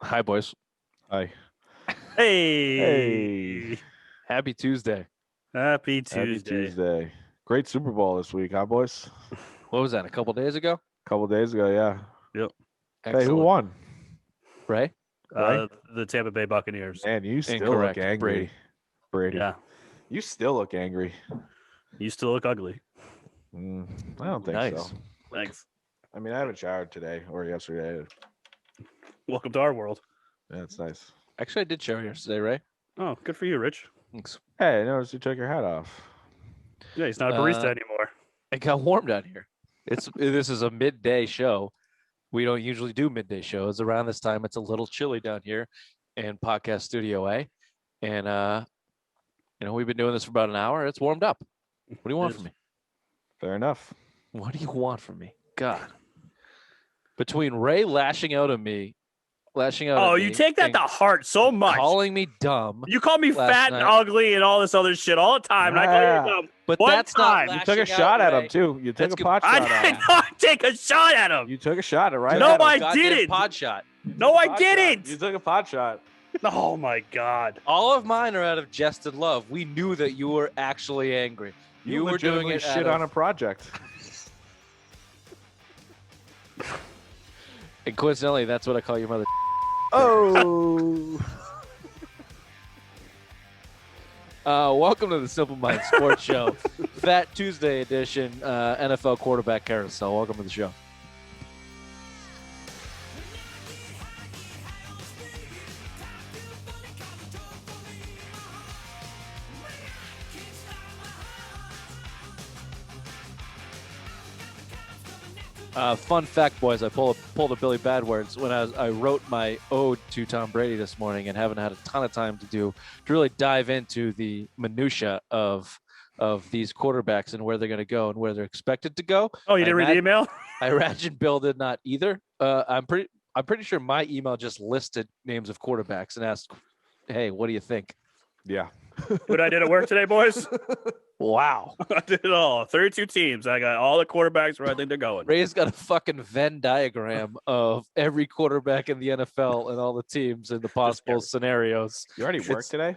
Hi, boys. Hi. Hey, Hey. Happy Tuesday. happy Happy Tuesday. Tuesday. Great Super Bowl this week, huh, boys? What was that? A couple days ago? A couple days ago, yeah. Yep. Excellent. Hey, who won? Ray? Right? The Tampa Bay Buccaneers. Man, you still Incorrect. look angry. Brady. Yeah, You still look angry. you still look ugly. I don't think Nice. so. Thanks. I mean, I haven't showered today or yesterday. Welcome to our world. That's nice. Actually, I did shower yesterday, Ray. Oh, good for you, Rich. Thanks. Hey, I noticed you took your hat off. Yeah, he's not a barista anymore. It got warm down here. This is a midday show. We don't usually do midday shows. Around this time, it's a little chilly down here in Podcast Studio A. And we've been doing this for about an hour. It's warmed up. What do you want from me? Fair enough. What do you want from me? God. Between Ray lashing out at me. Oh, you take that and to heart so much. calling me dumb. You call me last fat night. and ugly and all this other shit all the time. And I call Yeah. you dumb. But One that's time. not You took a lashing shot out, at him, Ray. too. You took That's a good. pot I shot at did him. not take a shot at him. You took a shot right No, at him. I Goddamn didn't. pod shot. No, I Pot shot. didn't. You took a pot shot. Oh, my God. All of mine are out of jest and love. We knew that you were actually angry. You were doing legitimately it shit on a project. And coincidentally, that's what I call your mother. Oh. Welcome to the Simple Mind Sports Show, Fat Tuesday edition, NFL quarterback carousel. Welcome to the show. Fun fact, boys, I pulled a Billy Badwords when I wrote my ode to Tom Brady this morning, and haven't had a ton of time to really dive into the minutia of these quarterbacks and where they're going to go and where they're expected to go. Oh, you didn't read the email? I imagine Bill did not either. I'm pretty sure my email just listed names of quarterbacks and asked, "Hey, what do you think?" Yeah. What I did at work today, boys? Wow. I did it all. 32 teams. I got all the quarterbacks where I think they're going. Ray's got a fucking Venn diagram of every quarterback in the NFL and all the teams and the possible scenarios. You already worked today?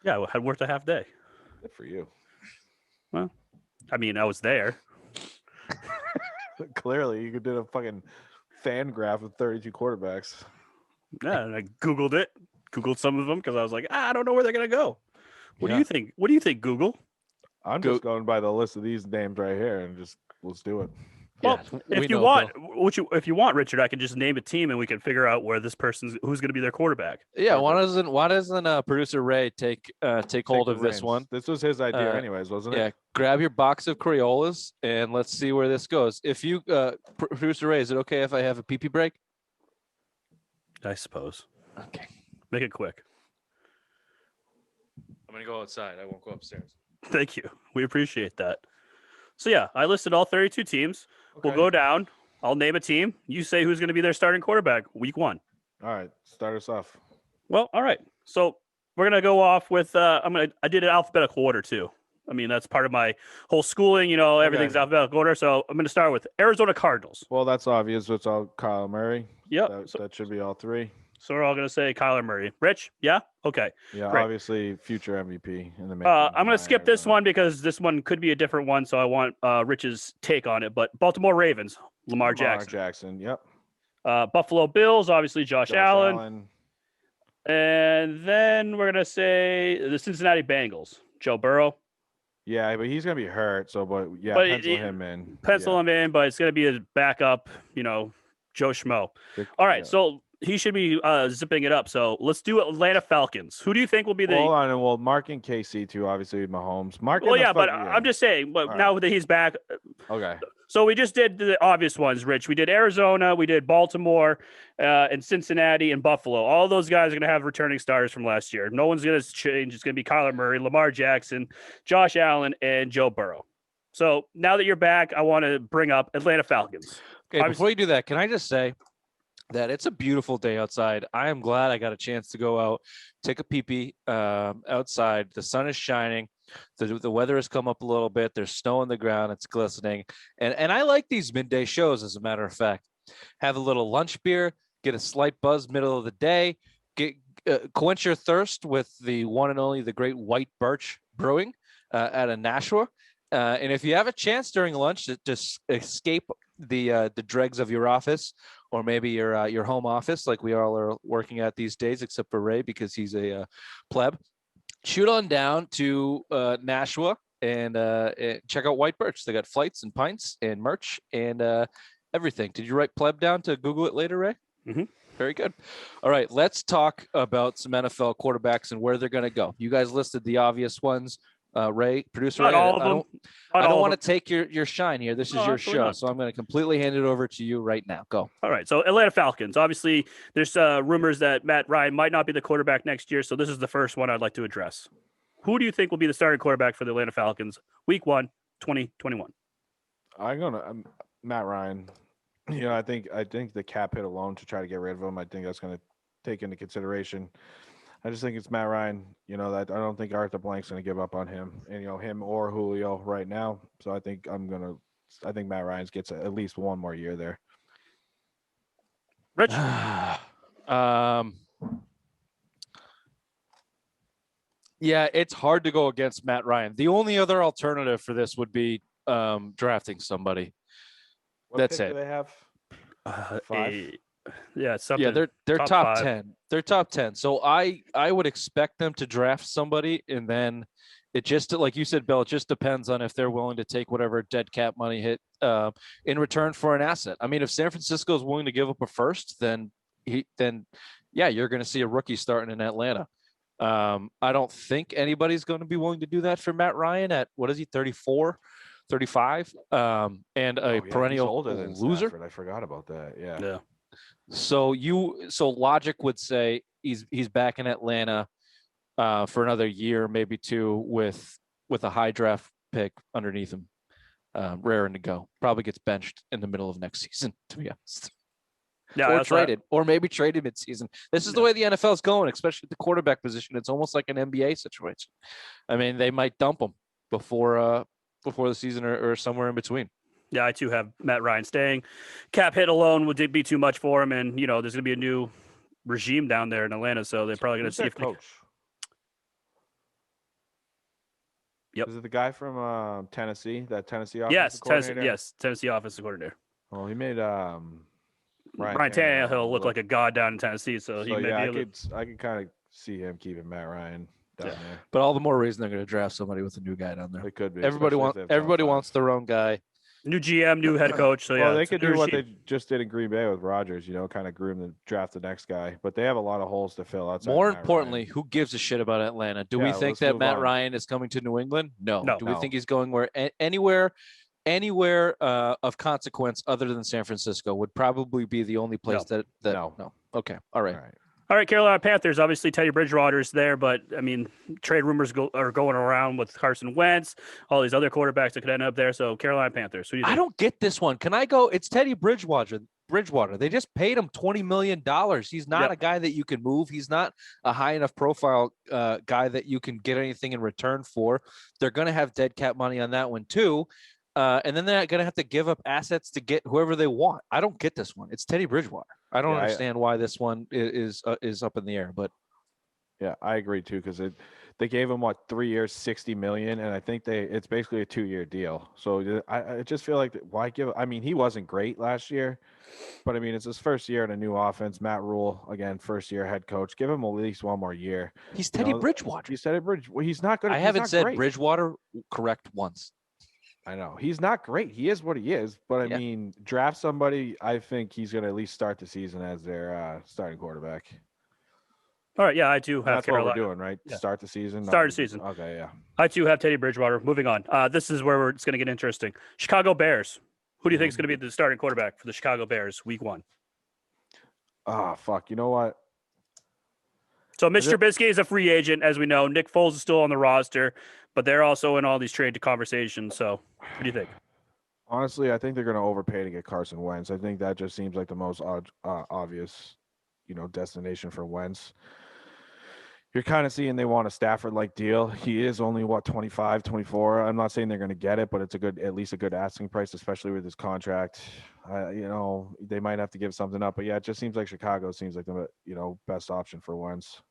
Yeah, I had worked a half day. Good for you. Well, I mean, I was there. Clearly, you did a fucking fan graph of 32 quarterbacks. Yeah, and I Googled it. Googled some of them because I was like, I don't know where they're going to go. What do Yeah. you think? What do you think, Google? I'm just going by the list of these names right here and just let's do it. Well, Yeah, if you want, if you want, Richard, I can just name a team and we can figure out where this person's who's going to be their quarterback. Yeah, why doesn't producer Ray take hold of this reins. one? This was his idea, anyways, wasn't it? Yeah, grab your box of Crayolas and let's see where this goes. If you producer Ray, is it okay if I have a pee break? I suppose. Okay, Make it quick. I'm gonna go outside. I won't go upstairs. Thank you. We appreciate that. So yeah, I listed all 32 teams. Okay. We'll go down. I'll name a team. You say who's going to be their starting quarterback week 1. All right, start us off. Well, all right. So we're gonna go off with I did an alphabetical order too. I mean, that's part of my whole schooling. Everything's alphabetical order. So I'm going to start with Arizona Cardinals. Well, that's obvious. It's all Kyler Murray. Yep. That should be all three. So we're all going to say Kyler Murray. Rich? Yeah? Okay. Yeah, Great. Obviously future MVP in the making. I'm going to skip this one because this one could be a different one. So I want Rich's take on it. But Baltimore Ravens, Lamar Jackson. Yep. Buffalo Bills, obviously Josh Allen. And then we're going to say the Cincinnati Bengals, Joe Burrow. Yeah, but he's going to be hurt. So, pencil him in. Pencil him in, but it's going to be a backup, Joe Schmo. All right, so he should be zipping it up. So let's do Atlanta Falcons. Who do you think will be the? Hold on, well, Mark and KC too, obviously Mahomes. I'm just saying. But now that he's back, okay. So we just did the obvious ones, Rich. We did Arizona, we did Baltimore, and Cincinnati and Buffalo. All those guys are going to have returning starters from last year. No one's going to change. It's going to be Kyler Murray, Lamar Jackson, Josh Allen, and Joe Burrow. So now that you're back, I want to bring up Atlanta Falcons. Okay, before you do that, can I just say that it's a beautiful day outside. I am glad I got a chance to go out, take a pee-pee outside. The sun is shining. The weather has come up a little bit. There's snow on the ground. It's glistening. And I like these midday shows, as a matter of fact. Have a little lunch beer, get a slight buzz middle of the day, get quench your thirst with the one and only the great White Birch Brewing out of Nashua. And if you have a chance during lunch to just escape the dregs of your office, or maybe your home office, like we all are working at these days, except for Ray because he's a pleb, shoot on down to Nashua and check out White Birch. They got flights and pints and merch and everything. Did you write pleb down to Google it later, Ray? Mm-hmm. Very good. All right, let's talk about some NFL quarterbacks and where they're going to go. You guys listed the obvious ones. Ray, producer Not Ray, all of them. I don't want to take your shine here. This is your absolutely show, not. so I'm going to completely hand it over to you right now. Go. All right. So Atlanta Falcons. Obviously, there's rumors that Matt Ryan might not be the quarterback next year. So this is the first one I'd like to address. Who do you think will be the starting quarterback for the Atlanta Falcons Week 1, 2021? I'm gonna Matt Ryan. You know, I think the cap hit alone to try to get rid of him, I think that's going to take into consideration. I just think it's Matt Ryan. You know, that I don't think Arthur Blank's going to give up on him, and him or Julio right now. So I think Matt Ryan gets at least one more year there. Rich? Yeah, it's hard to go against Matt Ryan. The only other alternative for this would be drafting somebody. That's it. Do they have? 5. Yeah, something. Yeah, they're top 5. 10. They're top 10. So I would expect them to draft somebody, and then it just, like you said, Bill, it just depends on if they're willing to take whatever dead cap money hit in return for an asset. I mean, if San Francisco is willing to give up a first, then yeah, you're going to see a rookie starting in Atlanta. I don't think anybody's going to be willing to do that for Matt Ryan at, what is he, 34, 35, and a perennial older than loser. Stafford. I forgot about that. Yeah. Yeah. So logic would say he's back in Atlanta for another year, maybe 2, with a high draft pick underneath him, raring to go. Probably gets benched in the middle of next season, to be honest. Yeah, or traded, or maybe traded midseason. This is the way the NFL is going, especially at the quarterback position. It's almost like an NBA situation. I mean, they might dump him before the season or somewhere in between. Yeah, I too have Matt Ryan staying. Cap hit alone would be too much for him, and there's going to be a new regime down there in Atlanta, so they're probably going to see if coach. Yep. Is it the guy from Tennessee? That Tennessee Yes, coordinator? Tennessee offensive coordinator. Well, he made Ryan Tannehill look like a god down in Tennessee, so he may be able to. I could kind of see him keeping Matt Ryan down there. But all the more reason they're going to draft somebody with a new guy down there. It could be. Everybody wants their own guy. New GM, new head coach. So well, they could do what they just did in Green Bay with Rodgers. Kind of groom to draft the next guy. But they have a lot of holes to fill. More importantly, who gives a shit about Atlanta? Do we think that Matt Ryan is coming to New England? No. Do we think he's going anywhere of consequence other than San Francisco would probably be the only place that no. Okay. All right, Carolina Panthers. Obviously, Teddy Bridgewater's there, but I mean, trade rumors are going around with Carson Wentz, all these other quarterbacks that could end up there. So, Carolina Panthers. Who do you think? I don't get this one. Can I go? It's Teddy Bridgewater. They just paid him $20 million. He's not a guy that you can move. He's not a high enough profile guy that you can get anything in return for. They're going to have dead cap money on that one too. And then they're going to have to give up assets to get whoever they want. I don't get this one. It's Teddy Bridgewater. I don't understand why this one is up in the air. But yeah, I agree too, because they gave him 3 years, $60 million, and I think it's basically a 2-year deal. So I just feel like why give? I mean, he wasn't great last year, but I mean it's his first year in a new offense. Matt Rule again, first year head coach. Give him at least one more year. He's Teddy Bridgewater. You said it, Well, he's not good. I haven't said Bridgewater correct once. I know he's not great. He is what he is, but I mean, draft somebody. I think he's going to at least start the season as their starting quarterback. All right, yeah, I do have. That's Carolina. what we're doing, right? Yeah. Start the season. Okay, yeah. I too have Teddy Bridgewater. Moving on. This is where it's going to get interesting. Chicago Bears. Who do you think is going to be the starting quarterback for the Chicago Bears Week 1? Ah, fuck. You know what? So Mitch Trubisky is a free agent, as we know. Nick Foles is still on the roster, but they're also in all these trade conversations. So, what do you think? Honestly, I think they're going to overpay to get Carson Wentz. I think that just seems like the most obvious, destination for Wentz. You're kind of seeing they want a Stafford-like deal. He is only, 25, 24. I'm not saying they're going to get it, but it's at least a good asking price, especially with his contract. They might have to give something up. But, yeah, it just seems like Chicago seems like the, best option for Wentz.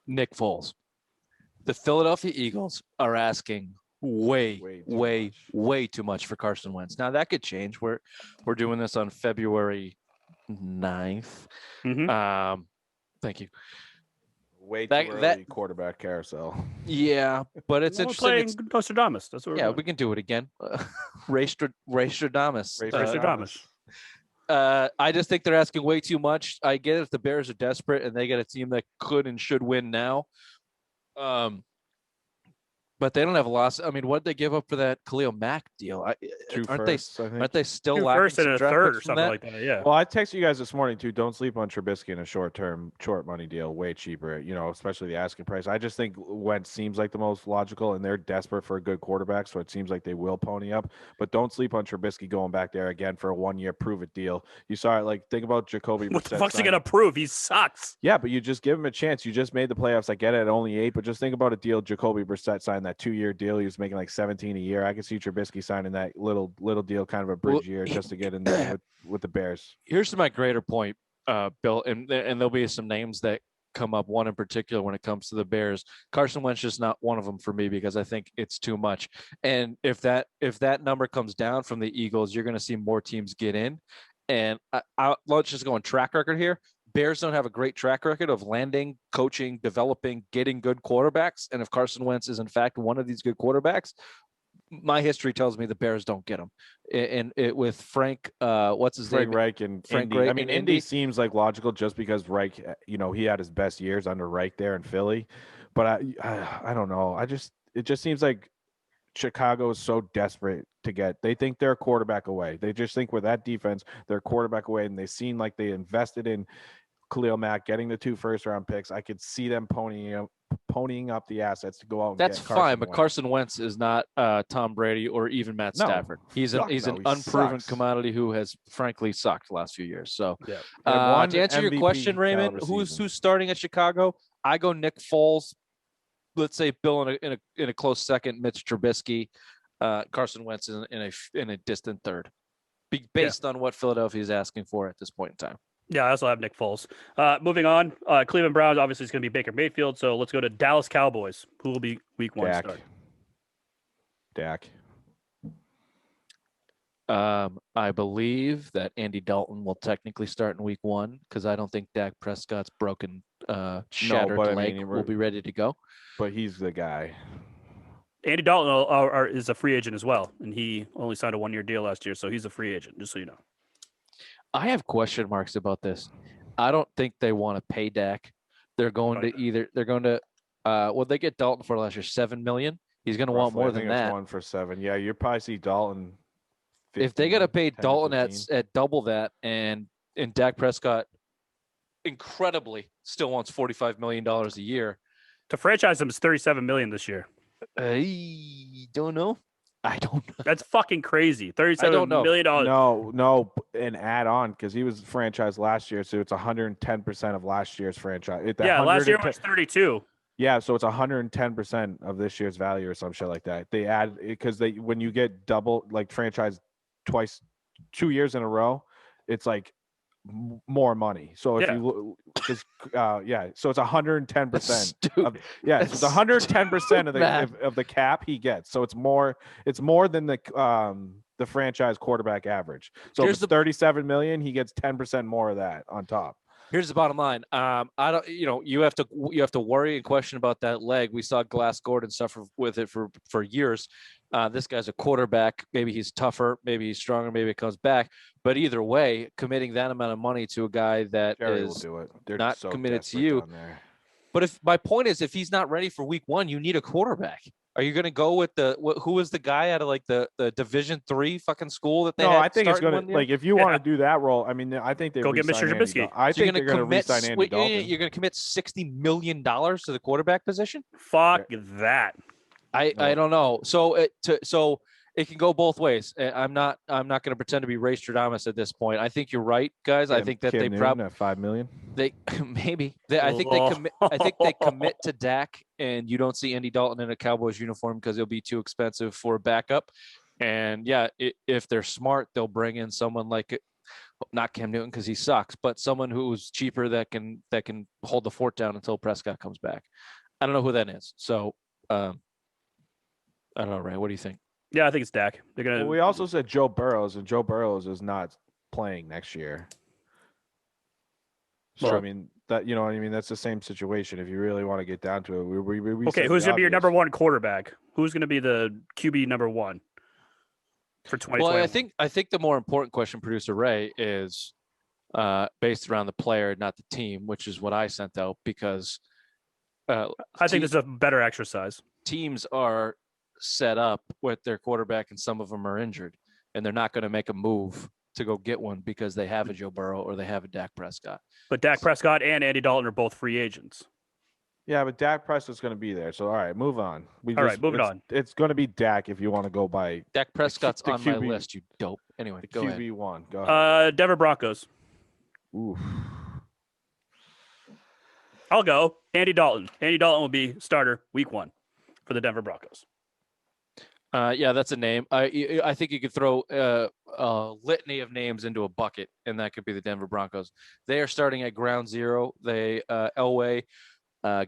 Nick Foles. The Philadelphia Eagles are asking way too much for Carson Wentz. Now, that could change. We're doing this on February 9th. Thank you. Way too early quarterback carousel. Yeah, but it's interesting. Playing Nostradamus. That's what. We can do it again. Nostradamus. I just think they're asking way too much. I get it if the Bears are desperate and they get a team that could and should win now. But they don't have a loss. I mean, what did they give up for that Khalil Mack deal? Aren't they still lacking first and a third or something like that? Yeah. Well, I texted you guys this morning too. Don't sleep on Trubisky in a short money deal. Way cheaper, especially the asking price. I just think Wentz seems like the most logical, and they're desperate for a good quarterback, so it seems like they will pony up. But don't sleep on Trubisky going back there again for a 1-year prove-it deal. You saw it. Like, think about Jacoby. What the fuck's he gonna prove? He sucks. Yeah, but you just give him a chance. You just made the playoffs. I get it at only 8, but just think about a deal. Jacoby Brissett signed that 2-year deal. He was making like 17 a year. I could see Trubisky signing that little deal, kind of a bridge year, just to get in there with the Bears. Here's my greater point, Bill, and there'll be some names that come up. One in particular when it comes to the Bears. Carson Wentz is not one of them for me because I think it's too much. And if that number comes down from the Eagles, you're going to see more teams get in. And let's just go on track record here. Bears don't have a great track record of landing, coaching, developing, getting good quarterbacks. And if Carson Wentz is in fact one of these good quarterbacks, my history tells me the Bears don't get him. And with Frank, what's his name? Reich and Frank Reich. I mean, Indy seems like logical just because Reich, he had his best years under Reich there in Philly. But I don't know. It just seems like Chicago is so desperate to get. They think they're a quarterback away. They just think with that defense, they're a quarterback away, and they seem like they invested in Khalil Mack, getting the 2 first-round picks. I could see them ponying up the assets to go out. That's fine, but Carson Wentz is not Tom Brady or even Matt Stafford. He's an unproven commodity who has frankly sucked the last few years. So, to answer your question, Raymond, who's starting at Chicago? I go Nick Foles. Let's say Bill in a close second, Mitch Trubisky, Carson Wentz in a distant third, based on what Philadelphia is asking for at this point in time. Yeah, I also have Nick Foles. Moving on, Cleveland Browns obviously is going to be Baker Mayfield. So let's go to Dallas Cowboys. Who will be Week 1 start? Dak. I believe that Andy Dalton will technically start in Week 1 because I don't think Dak Prescott's broken, shattered leg will be ready to go. But he's the guy. Andy Dalton is a free agent as well, and he only signed a 1-year deal last year, so he's a free agent. Just so you know. I have question marks about this. I don't think they want to pay Dak. They're going to what they get Dalton for last year, $7 million. He's going to want more than that. 1 for 7. Yeah, you probably see Dalton. 15, if they got to pay Dalton at double that, and Dak Prescott incredibly still wants $45 million a year. To franchise him is $37 million this year. I don't know. That's fucking crazy. $37 million. No, and add on because he was franchised last year, so it's 110% of last year's franchise. Last year was 32. Yeah, so it's 110% of this year's value or some shit like that. They add because when you get double franchise twice, 2 years in a row, it's like more money. So if you so it's 110%. So it's 110% of the cap he gets. So it's more than the franchise quarterback average. So if it's $37 million, he gets 10% more of that on top. Here's the bottom line. I don't. You have to worry and question about that leg. We saw Glass Gordon suffer with it for years. This guy's a quarterback. Maybe he's tougher. Maybe he's stronger. Maybe it comes back. But either way, committing that amount of money to a guy that is not committed to you. But if my point is, if he's not ready for Week 1, you need a quarterback. Are you going to go with who was the guy out of the Division III fucking school that they? No, I think it's going to if you want to do that role. I mean, I think they go get Mr. Trubisky. I think they're going to re-sign Andy Dalton. You're going to commit $60 million to the quarterback position? Fuck that. I don't know. So it can go both ways. I'm not going to pretend to be Ray Stradamus at this point. I think you're right, guys. I think that Cam they Newton probably at $5 million. they maybe I think they commit. I think they commit to Dak, and you don't see Andy Dalton in a Cowboys uniform because it'll be too expensive for a backup. And yeah, if they're smart, they'll bring in someone like not Cam Newton because he sucks, but someone who's cheaper that can hold the fort down until Prescott comes back. I don't know who that is. So I don't know, Ray. What do you think? Yeah, I think it's Dak. They're gonna. Well, we also said Joe Burrows, and Joe Burrows is not playing next year. So Well, I mean that you know what I mean. That's the same situation. If you really want to get down to it, we okay, said who's the gonna be your obvious. number one quarterback? Who's gonna be the QB number one for 2020? Well, I think the more important question, producer Ray, is based around the player, not the team, which is what I sent out because I think this is a better exercise. Teams are set up with their quarterback, and some of them are injured, and they're not going to make a move to go get one because they have a Joe Burrow or they have a Dak Prescott. But Dak Prescott and Andy Dalton are both free agents. Yeah, but Dak Prescott's going to be there. So all right, move on. Moving on. It's going to be Dak if you want to go by Dak Prescott's the on my QB list. You dope. Anyway, the go ahead. QB1. Go ahead. Denver Broncos. Oof. I'll go. Andy Dalton. Andy Dalton will be starter week 1 for the Denver Broncos. Yeah, that's a name. I think you could throw a litany of names into a bucket, and that could be the Denver Broncos. They are starting at ground zero. They Elway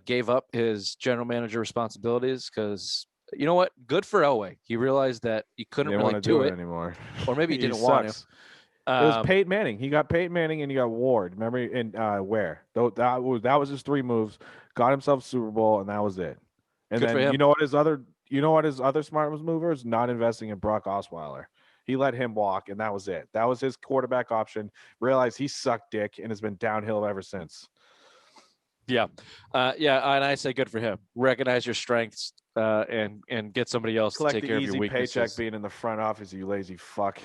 gave up his general manager responsibilities because you know what? Good for Elway. He realized that he couldn't Didn't really want to do it anymore, or maybe he He didn't want to. sucks. It was Peyton Manning. He got Peyton Manning and he got Ward. Remember? And where? That was his 3 moves. Got himself Super Bowl, and that was it. And Good for then him. you know what his other smart mover is? Not investing in Brock Osweiler. He let him walk, and that was it. That was his quarterback option. Realized he sucked dick, and has been downhill ever since. Yeah, and I say good for him. Recognize your strengths and get somebody else Collect to take the care of easy your weaknesses. paycheck being in the front office, you lazy fuck.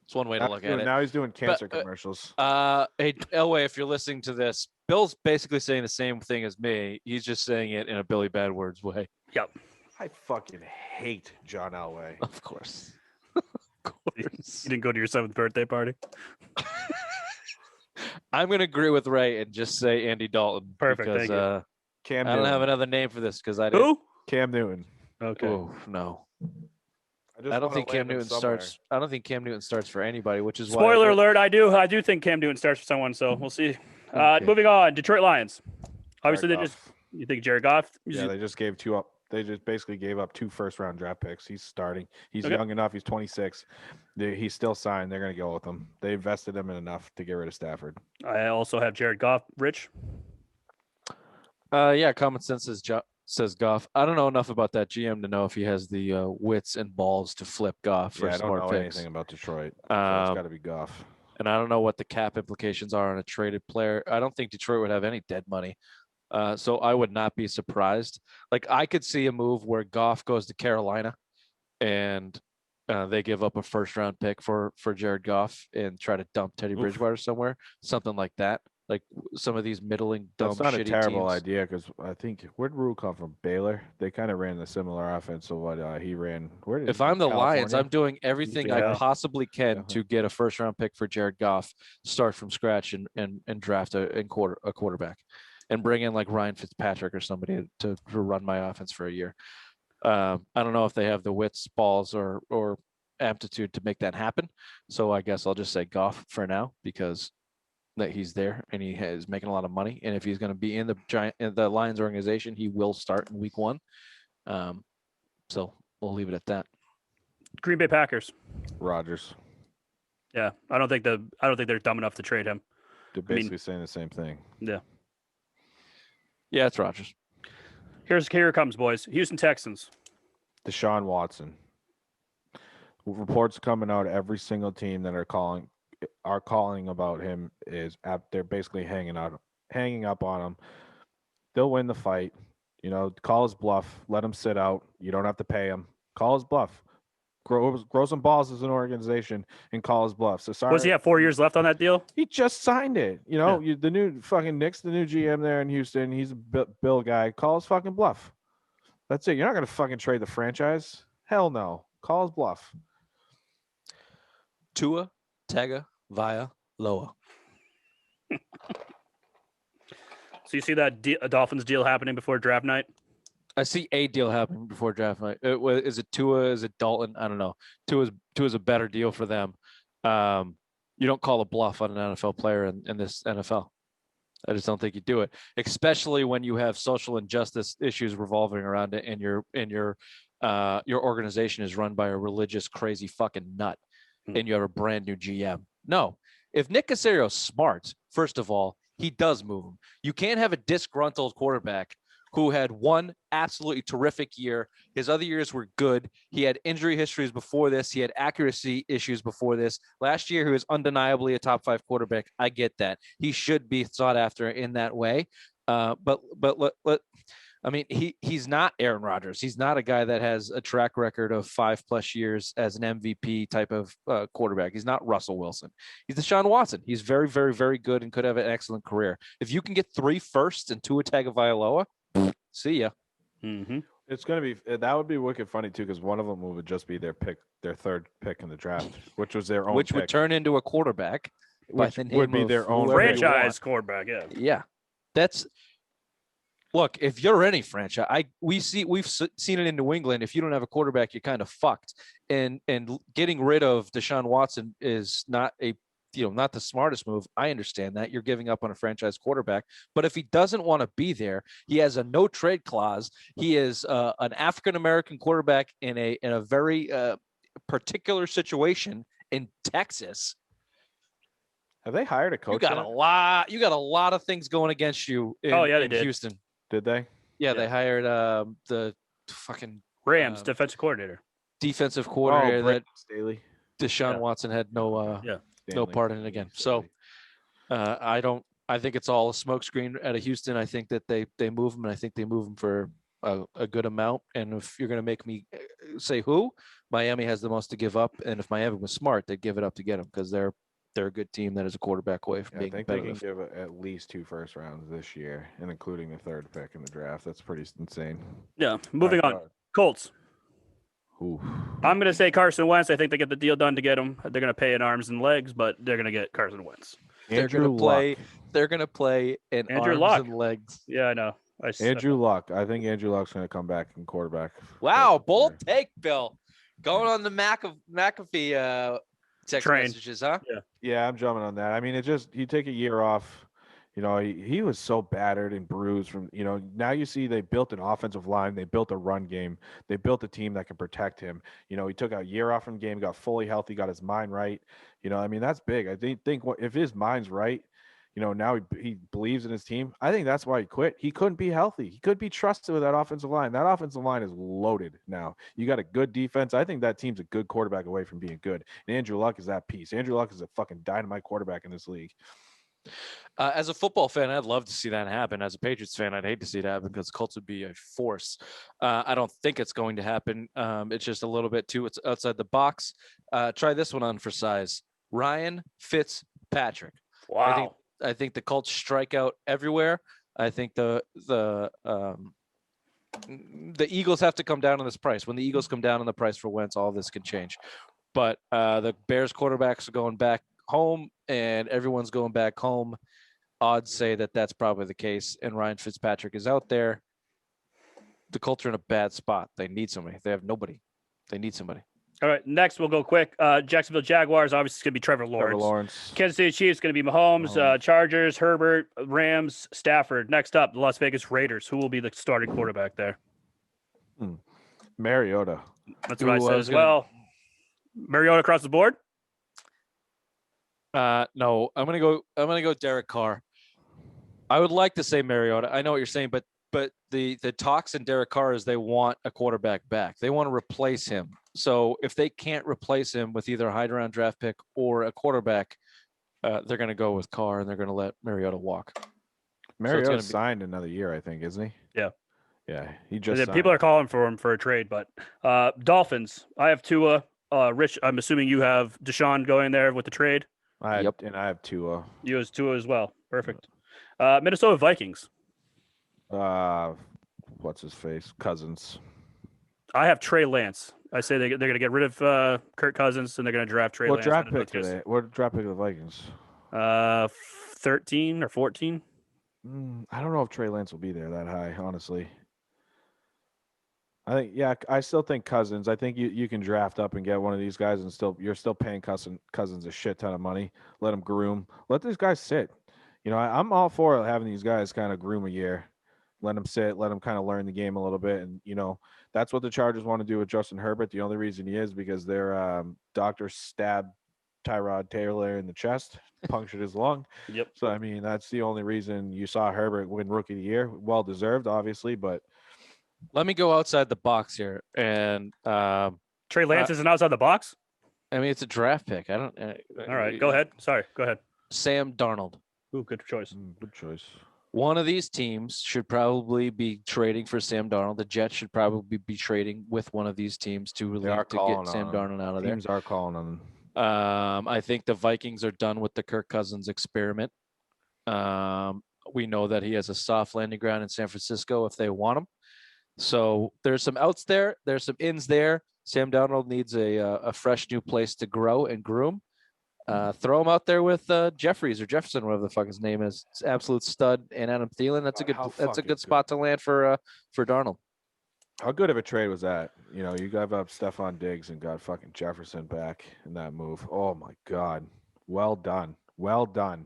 It's one way to look at it. Now he's doing cancer commercials. Hey, Elway, if you're listening to this, Bill's basically saying the same thing as me. He's just saying it in a Billy Bad Words way. Yep. I fucking hate John Elway. Of course. You didn't go to your 7th birthday party? I'm going to agree with Ray and just say Andy Dalton. Perfect, Because, thank you. Cam I Newton. don't have another name for this because I didn't. Who? Cam Newton. Okay. Oh, no. just I don't wanna think Cam land him Newton somewhere. starts. I don't think Cam Newton starts for anybody, which is Spoiler why. alert, I do think Cam Newton starts for someone, so we'll see. Okay. Moving on, Detroit Lions. Obviously, Jared Goff. you think Jared Goff? Yeah, they just gave 2 up. They just basically gave up 2 first-round draft picks. He's starting. He's Okay. young enough. He's 26. He's still signed. They're going to go with him. They invested him in enough to get rid of Stafford. I also have Jared Goff. Rich? Yeah, common sense says Goff. I don't know enough about that GM to know if he has the wits and balls to flip Goff for I don't smart know picks. anything about Detroit. So it's got to be Goff. And I don't know what the cap implications are on a traded player. I don't think Detroit would have any dead money. So I would not be surprised. Like I could see a move where Goff goes to Carolina and they give up a 1st-round pick for Jared Goff and try to dump Teddy Bridgewater somewhere, something like that. Like some of these middling, dumb, That's not a shitty terrible teams. idea because I think where'd Rue come from? Baylor. They kind of ran the similar offense to what he ran. Where did If I'm the Lions, California? I'm doing everything I Yeah. possibly can Yeah. to get a 1st-round pick for Jared Goff, start from scratch and draft a quarterback, and bring in like Ryan Fitzpatrick or somebody to run my offense for a year. I don't know if they have the wits, balls, or aptitude to make that happen. So I guess I'll just say Goff for now because that he's there and he is making a lot of money. And if he's going to be in the Lions organization, he will start in week 1. So we'll leave it at that. Green Bay Packers. Rodgers. Yeah, I don't think they're dumb enough to trade him. They're basically saying the same thing. Yeah. Yeah, it's Rodgers. Here it comes, boys. Houston Texans. Deshaun Watson. Reports coming out every single team that are calling about him is they're basically hanging up on him. They'll win the fight. You know, call his bluff. Let him sit out. You don't have to pay him. Call his bluff. Grow some balls as an organization and call his bluff. So sorry. Was he have 4 years left on that deal? He just signed it. You know, the new fucking Nick's the new GM there in Houston. He's a Bill guy. Call his fucking bluff. That's it. You're not gonna fucking trade the franchise. Hell no. Call his bluff. Tua Tagovailoa. So you see that Dolphins deal happening before draft night? I see a deal happening before draft night. Is it Tua? Is it Dalton? I don't know. Tua's a better deal for them. You don't call a bluff on an NFL player in this NFL. I just don't think you do it, especially when you have social injustice issues revolving around it, and your organization is run by a religious crazy fucking nut, and you have a brand new GM. No, if Nick Caserio's smart, first of all, he does move him. You can't have a disgruntled quarterback who had one absolutely terrific year. His other years were good. He had injury histories before this. He had accuracy issues before this. Last year, he was undeniably a top 5 quarterback. I get that. He should be sought after in that way. But I mean, he's not Aaron Rodgers. He's not a guy that has a track record of 5+ years as an MVP type of quarterback. He's not Russell Wilson. He's Deshaun Watson. He's very, very, very good and could have an excellent career. If you can get 3 firsts and Tua Tagovailoa, see ya. Mm-hmm. It's gonna be that would be wicked funny too, because one of them would just be their 3rd pick in the draft, which was their own, which pick, would turn into a quarterback, which would be their own franchise quarterback. Yeah, yeah. That's look. If you're any franchise, we've seen it in New England. If you don't have a quarterback, you're kind of fucked. And getting rid of Deshaun Watson is not not the smartest move. I understand that you're giving up on a franchise quarterback, but if he doesn't want to be there, he has a no trade clause. He is an African-American quarterback in a very particular situation in Texas. Have they hired a coach? You got a lot of things going against you in Houston. Did they? Yeah, they hired the fucking Rams defensive coordinator. Defensive coordinator that Staley. Deshaun Watson had no part in it again. So I think it's all a smokescreen out of Houston. I think that they move him, and I think they move him for a good amount. And if you're going to make me say who, Miami has the most to give up. And if Miami was smart, they'd give it up to get him, because they're a good team that is a quarterback away from being competitive. They can give at least 2 first rounds this year, and including the 3rd pick in the draft. That's pretty insane. Yeah. Moving on. Colts. Ooh. I'm going to say Carson Wentz. I think they get the deal done to get him. They're going to pay in arms and legs, but they're going to get Carson Wentz. They're going to play in Andrew arms Luck. and legs. Yeah, I know. Andrew Luck. I think Andrew Luck's going to come back and quarterback. Wow, bold take, Bill. Going on the McAfee text messages, huh? Yeah, I'm jumping on that. I mean, you take a year off. He was so battered and bruised from, now you see they built an offensive line. They built a run game. They built a team that can protect him. He took a year off from the game, got fully healthy, got his mind right. I mean, that's big. I think if his mind's right, now he believes in his team. I think that's why he quit. He couldn't be healthy. He couldn't be trusted with that offensive line. That offensive line is loaded now. You got a good defense. I think that team's a good quarterback away from being good. And Andrew Luck is that piece. Andrew Luck is a fucking dynamite quarterback in this league. As a football fan, I'd love to see that happen. As a Patriots fan, I'd hate to see it happen, because Colts would be a force. I don't think it's going to happen. It's just a little bit too outside the box. Try this one on for size. Ryan Fitzpatrick. Wow. I think the Colts strike out everywhere. I think the Eagles have to come down on this price. When the Eagles come down on the price for Wentz, all this can change. But the Bears quarterbacks are going back home, and everyone's going back home. Odds say that that's probably the case, and Ryan Fitzpatrick is out there. The Colts are in a bad spot. They need somebody. They have nobody. They need somebody. All right, next we'll go quick. Jacksonville Jaguars, obviously it's going to be Trevor Lawrence. Kansas City Chiefs going to be Mahomes. Chargers, Herbert, Rams, Stafford. Next up, the Las Vegas Raiders. Who will be the starting quarterback there? Mariota. That's what I said as well. Mariota across the board? No, I'm gonna go Derek Carr. I would like to say Mariota. I know what you're saying, but the talks in Derek Carr is they want a quarterback back. They want to replace him. So if they can't replace him with either a high round draft pick or a quarterback, they're going to go with Carr, and they're going to let Mariota walk. Mariota signed another year, I think, isn't he? Yeah. Yeah, he just. People are calling for him for a trade, but Dolphins. I have Tua. Rich, I'm assuming you have Deshaun going there with the trade. And I have Tua. You have Tua as well. Perfect. Minnesota Vikings. What's his face? Cousins. I have Trey Lance. I say they're going to get rid of Kirk Cousins and they're going to draft Trey What Lance. draft pick are they? What draft pick are the Vikings? 13 or 14. I don't know if Trey Lance will be there that high, honestly. I still think Cousins. I think you can draft up and get one of these guys, and you're still paying Cousins a shit ton of money. Let him groom. Let these guys sit. I'm all for having these guys kind of groom a year. Let them sit. Let them kind of learn the game a little bit, and that's what the Chargers want to do with Justin Herbert. The only reason he is because their doctor stabbed Tyrod Taylor in the chest, punctured his lung. Yep. So I mean, that's the only reason you saw Herbert win Rookie of the Year. Well deserved, obviously, but. Let me go outside the box here, and Trey Lance isn't outside the box. I mean, it's a draft pick. I don't. All right, go ahead. Sorry, go ahead. Sam Darnold. Ooh, good choice. Good choice. One of these teams should probably be trading for Sam Darnold. The Jets should probably be trading with one of these teams to get Sam Darnold out of there. Teams are calling on them. I think the Vikings are done with the Kirk Cousins experiment. We know that he has a soft landing ground in San Francisco if they want him. So there's some outs there. There's some ins there. Sam Darnold needs a fresh new place to grow and groom. Throw him out there with Jeffries or Jefferson, whatever the fuck his name is. It's absolute stud. And Adam Thielen. That's a good spot to land for Darnold. How good of a trade was that? You gave up Stephon Diggs and got fucking Jefferson back in that move. Oh my God. Well done. Well done.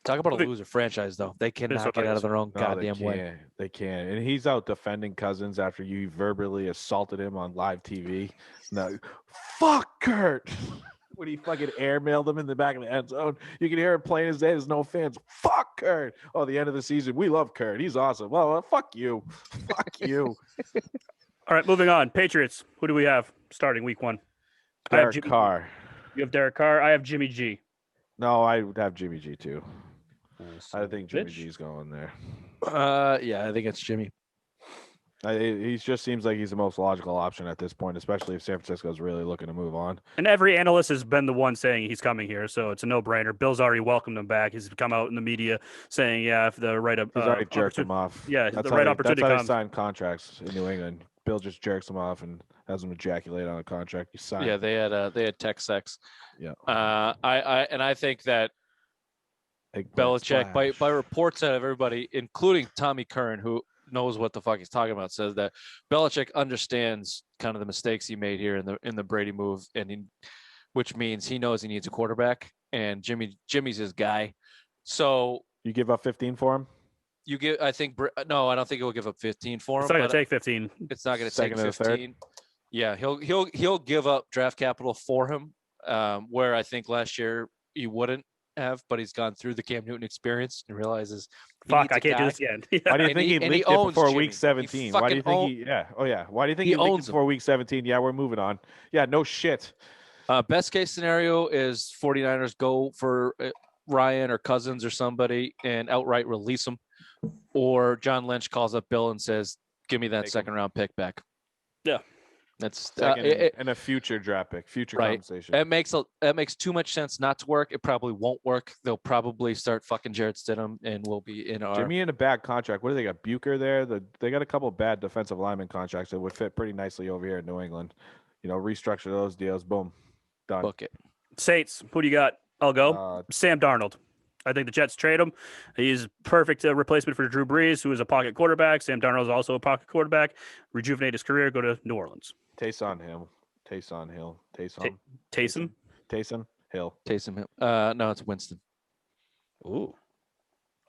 Talk about a loser franchise, though. They cannot get out of their own goddamn way. They can't. And he's out defending Cousins after you verbally assaulted him on live TV. No, fuck Kurt. When he fucking airmailed him in the back of the end zone, you can hear him playing his day. There's no fans. Fuck Kurt. Oh, the end of the season. We love Kurt. He's awesome. Well, fuck you. Fuck you. All right, moving on. Patriots. Who do we have starting week 1? Derek Carr. You have Derek Carr. I have Jimmy G. No, I would have Jimmy G too. So I think Jimmy G's going there. Yeah, I think it's Jimmy. He just seems like he's the most logical option at this point, especially if San Francisco is really looking to move on. And every analyst has been the one saying he's coming here, so it's a no-brainer. Bill's already welcomed him back. He's come out in the media saying, "Yeah, if the right he's already jerked him off." Yeah, the right opportunity that's how comes. they sign contracts in New England. Bill just jerks him off and has him ejaculate on a contract. You sign. Yeah, they had tech sex. Yeah. I think that Belichick, by reports out of everybody, including Tommy Curran, who knows what the fuck he's talking about, says that Belichick understands kind of the mistakes he made here in the Brady move, which means he knows he needs a quarterback, and Jimmy's his guy. So you give up 15 for him? I don't think he'll give up 15 for him. It's not going to take 15. It's not going to take 15. Yeah, he'll give up draft capital for him, where I think last year he wouldn't have, but he's gone through the Cam Newton experience and realizes, fuck, I can't do this again. Why do you think he leaked it before week 17? Why do you think Why do you think he leaked it before week 17? Yeah, we're moving on. Yeah, no shit. Best case scenario is 49ers go for Ryan or Cousins or somebody and outright release him, or John Lynch calls up Bill and says, "Give me that second round pick back." Yeah. That's and a future draft pick, future compensation. That makes too much sense not to work. It probably won't work. They'll probably start fucking Jarrett Stidham, and we'll be in our Jimmy in a bad contract. What do they got? Bucher there. They got a couple bad defensive lineman contracts that would fit pretty nicely over here in New England. Restructure those deals. Boom, done. Book it. Saints. Who do you got? I'll go. Sam Darnold. I think the Jets trade him. He's perfect replacement for Drew Brees, who is a pocket quarterback. Sam Darnold is also a pocket quarterback. Rejuvenate his career. Go to New Orleans. Taysom Hill. Taysom Hill. No, it's Winston. Ooh.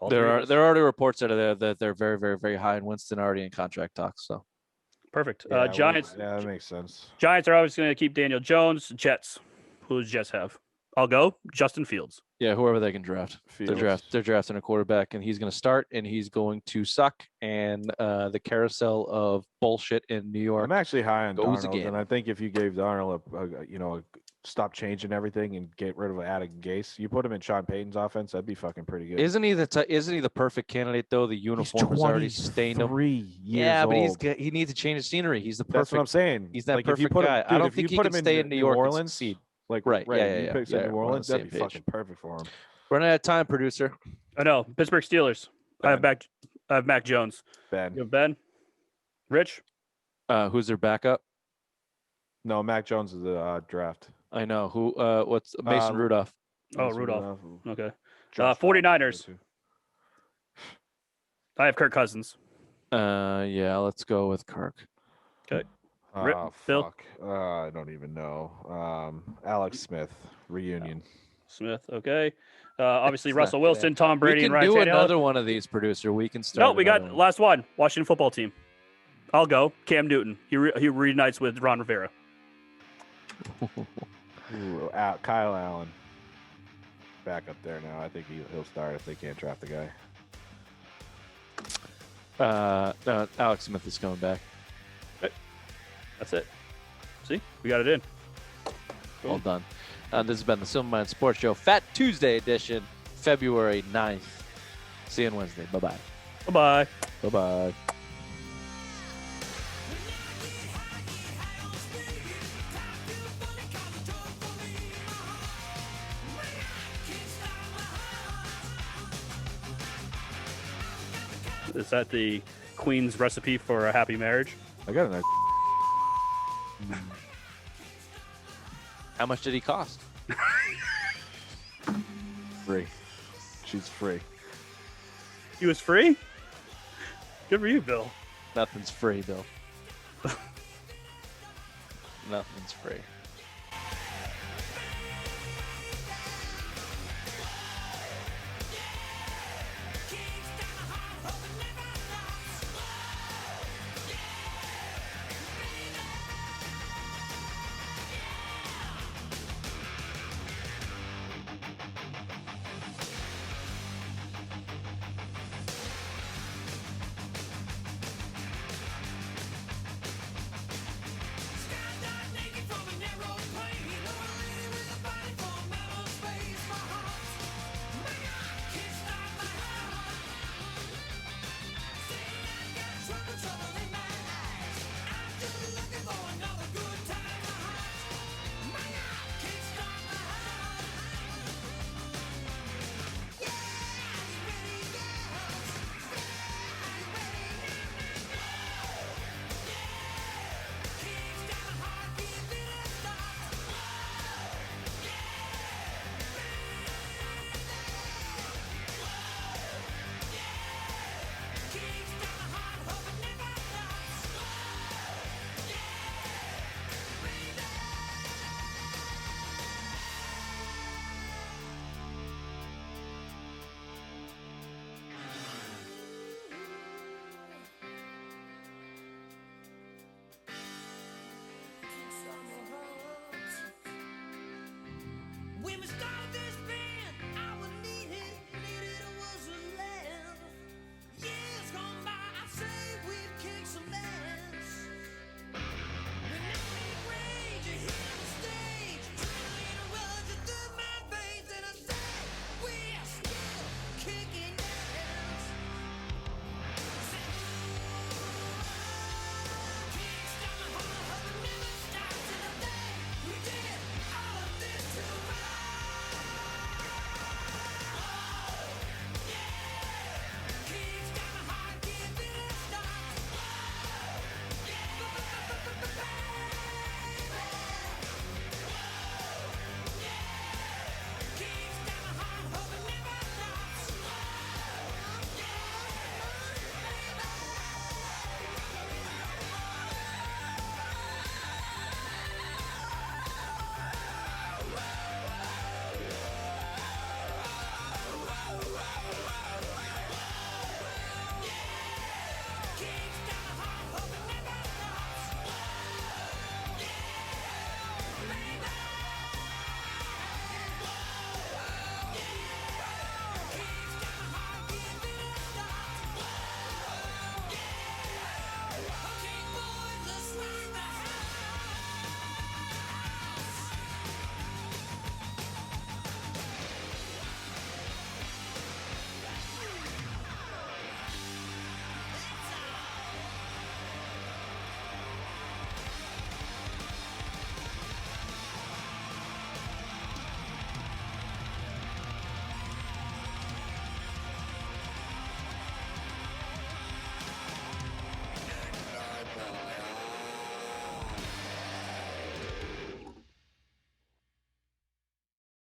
There are already reports out of there that they're very, very, very high in Winston, already in contract talks. So perfect. Yeah, Giants. Yeah, that makes sense. Giants are always going to keep Daniel Jones. Jets. Who does Jets have? I'll go Justin Fields. Yeah, whoever they can draft. They're drafting a quarterback, and he's going to start, and he's going to suck. And the carousel of bullshit in New York. I'm actually high on goes Darnold, again. and I think if you gave Darnold stop changing everything and get rid of Adam Gase, you put him in Sean Payton's offense, that'd be fucking pretty good. Isn't he the perfect candidate though? The uniform is already stained him. 3 years Yeah, but old. he needs to change the scenery. He's the perfect. That's what I'm saying. He's that Like, if you perfect put him- guy. dude, I don't if you think he put can him in stay in New New York and Orleans, succeed. Like Right, yeah, you yeah, pick yeah, New we're on Orleans, the that'd be same page. fucking perfect for him. Running out of time, producer. I know. Pittsburgh Steelers. I have Mac Jones. Ben. You have Ben. Rich. Who's their backup? No, Mac Jones is the draft. I know who. What's Mason Rudolph? Oh, Mason Rudolph. Okay. Josh 49ers. Allen, I have Kirk Cousins. Yeah, let's go with Kirk. Okay. Oh, Bill? fuck. I don't even know. Alex Smith, reunion. Smith. Okay. Obviously, It's Russell not Wilson, Tom We Brady, can and Ryan do Tannehill. another one of these, producer. We can start. No, we got another one. last one. Washington football team. I'll go. Cam Newton. He reunites with Ron Rivera. Ooh, Kyle Allen. Back up there now. I think he'll start if they can't draft the guy. Alex Smith is coming back. That's it. See, we got it in. Well done. This has been the Silver Mind Sports Show, Fat Tuesday edition, February 9th. See you on Wednesday. Bye-bye. Bye-bye. Bye-bye. Is that the Queen's recipe for a happy marriage? I got a nice. How much did he cost? Free. She's free. He was free? Good for you, Bill. Nothing's free, Bill. Nothing's free.